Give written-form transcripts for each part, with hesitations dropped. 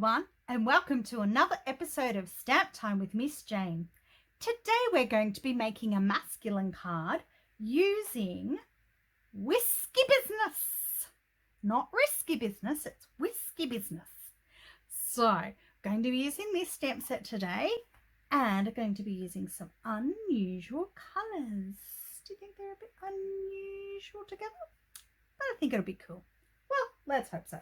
everyone, and welcome to another episode of Stamp Time with Miss Jane. Today we're going to be making a masculine card using Whiskey Business. Not risky business, it's whiskey business. So I'm going to be using this stamp set today and I'm going to be using some unusual colours. Do you think they're a bit unusual together? But I think it'll be cool. Well, let's hope so.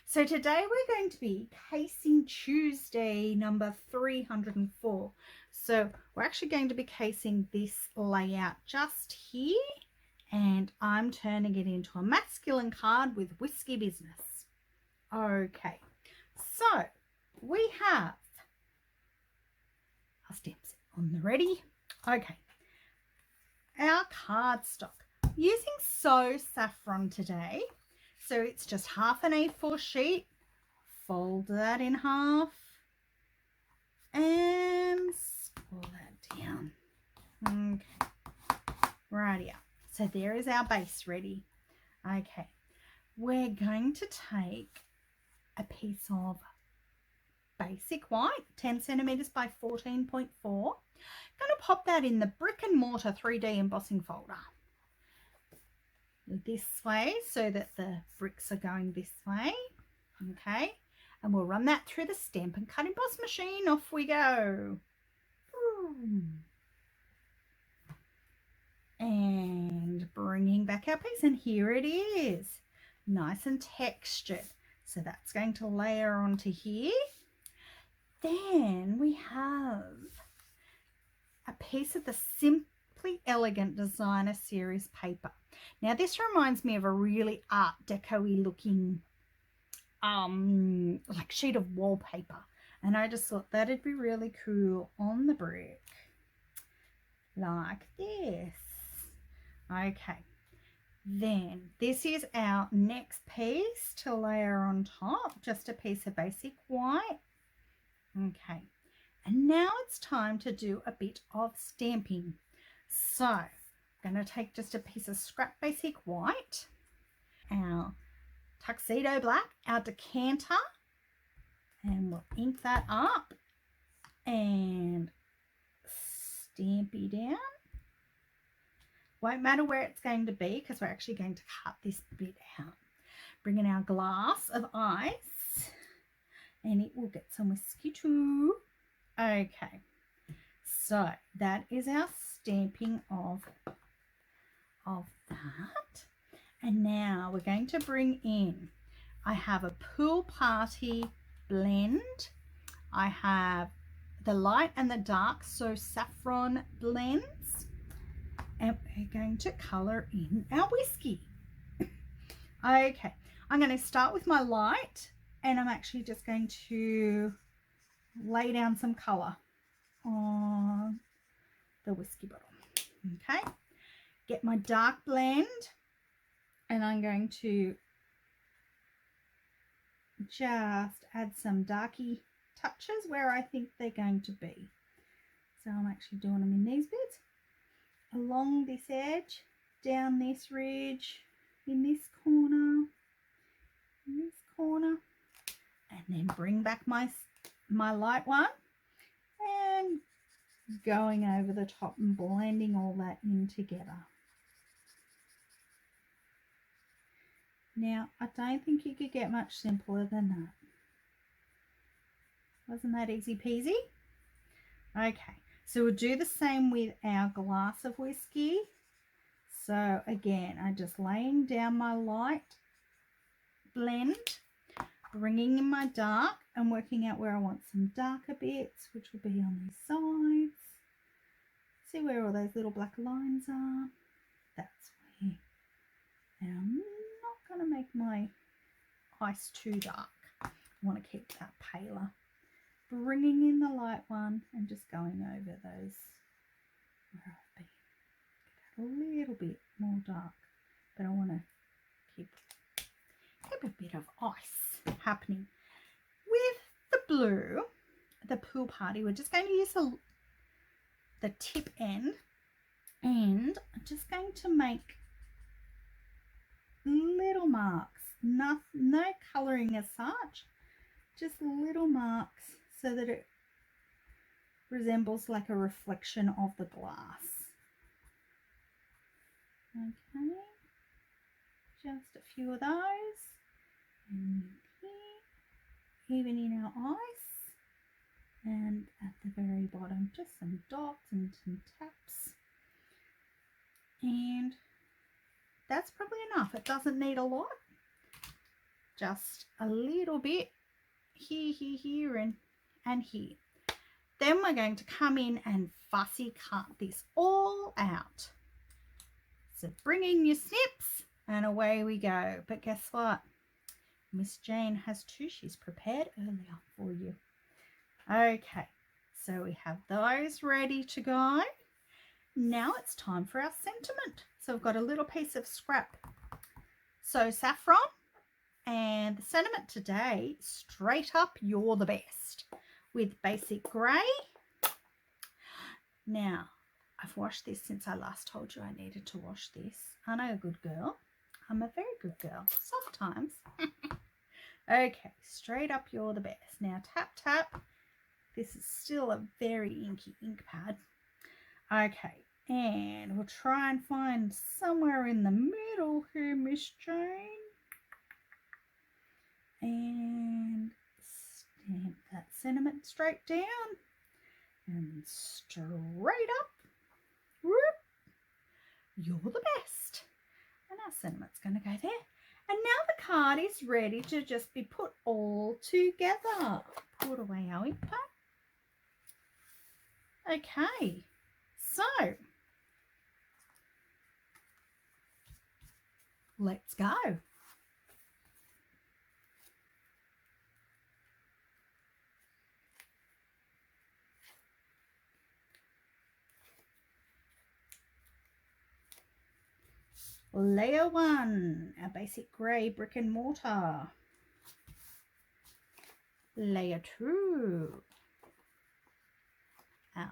So today we're going to be Casing Tuesday number 304. So we're actually going to be casing this layout just here, and I'm turning it into a masculine card with Whiskey Business. Okay, so we have our stamps on the ready. Okay, our cardstock. Using Saffron today. So it's just half an A4 sheet, fold that in half and scroll that down. Okay, rightio. So there is our base ready. Okay, we're going to take a piece of basic white, 10 centimeters by 14.4. Going to pop that in the brick and mortar 3D embossing folder. This way so that the bricks are going this way. Okay, and we'll run that through the Stampin' Cut Emboss machine. Off we go. And bringing back our piece, and here it is, nice and textured. So that's going to layer onto here. Then we have a piece of the Simply Elegant Designer Series paper. Now this reminds me of a really Art Deco-y looking like sheet of wallpaper, and I just thought that'd be really cool on the brick like this. Okay, then this is our next piece to layer on top, just a piece of basic white. Okay, and now it's time to do a bit of stamping. So I'm going to take just a piece of scrap basic white, our tuxedo black, our decanter, and we'll ink that up and stampy down. Won't matter where it's going to be because we're actually going to cut this bit out. Bring in our glass of ice, and it will get some whiskey too. Okay, so that is our stamping of that. And now we're going to bring in, I have a Pool Party blend, I have the light and the dark, so Saffron blends, and we're going to color in our whiskey. Okay, I'm going to start with my light, and I'm actually just going to lay down some color on the whiskey bottle. Okay, get my dark blend, and I'm going to just add some darky touches where I think they're going to be. So I'm actually doing them in these bits, along this edge, down this ridge, in this corner, and then bring back my light one and going over the top and blending all that in together. Now, I don't think you could get much simpler than that. Wasn't that easy peasy? Okay, so we'll do the same with our glass of whiskey. So again, I'm just laying down my light blend, bringing in my dark and working out where I want some darker bits, which will be on these sides. See where all those little black lines are? That's where. And I'm not going to make my ice too dark. I want to keep that paler. Bringing in the light one and just going over those where I've been. A little bit more dark, but I want to keep a bit of ice happening. With the blue, the Pool Party, we're just going to use the tip end, and I'm just going to make little marks, no colouring as such, just little marks so that it resembles like a reflection of the glass. Okay, just a few of those, and here, even in our eyes, and at the very bottom, just some dots and some taps. And that's probably enough. It doesn't need a lot, just a little bit here, here, here, and here. Then we're going to come in and fussy cut this all out. So bring in your snips and away we go. But guess what? Miss Jane has two she's prepared earlier for you. Okay, so we have those ready to go. Now it's time for our sentiment. So I've got a little piece of scrap. So saffron, and the sentiment today, straight up, you're the best, with basic grey. Now, I've washed this since I last told you I needed to wash this. Aren't I a good girl? I'm a very good girl, sometimes. Okay, straight up, you're the best. Now, tap, tap. This is still a very inky ink pad. Okay, and we'll try and find somewhere in the middle here, Miss Jane. And stamp that sentiment straight down and straight up. Whoop. You're the best. And our sentiment's going to go there. And now the card is ready to just be put all together. Put away our ink pad. Okay, so let's go. Layer 1, our basic grey brick and mortar. Layer 2, our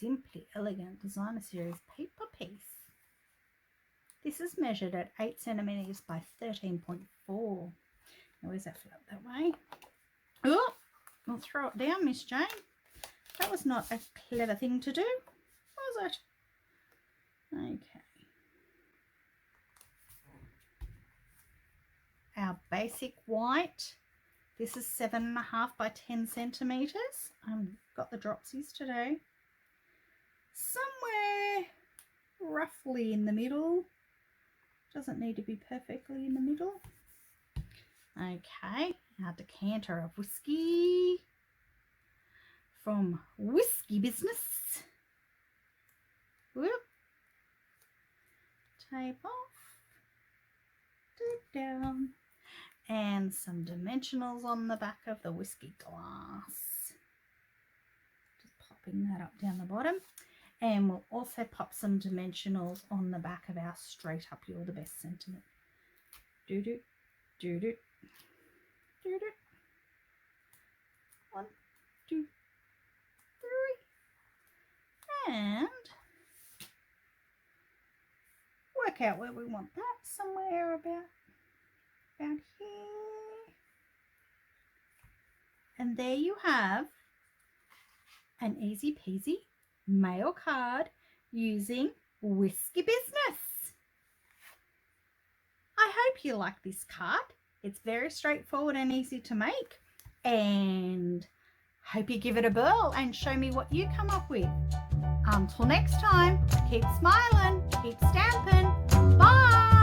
Simply Elegant Designer Series paper piece. This is measured at 8 centimeters by 13.4. Now, where's that flip that way? Oh, I'll throw it down, Miss Jane. That was not a clever thing to do, was it? Okay. Our basic white. This is 7.5 by 10 centimeters. Got the dropsies today. Somewhere roughly in the middle. Doesn't need to be perfectly in the middle. Okay, our decanter of whiskey from Whiskey Business. Whoop. Tape off. Tape down. And some dimensionals on the back of the whiskey glass. Just popping that up down the bottom. And we'll also pop some dimensionals on the back of our straight up you're the best sentiment. Do-do, do-do, do-do. 1, 2, 3. And work out where we want that. Somewhere about here. And there you have an easy peasy mail card using Whiskey Business. I hope you like this card. It's very straightforward and easy to make, and hope you give it a whirl and show me what you come up with. Until next time, keep smiling, keep stamping. Bye.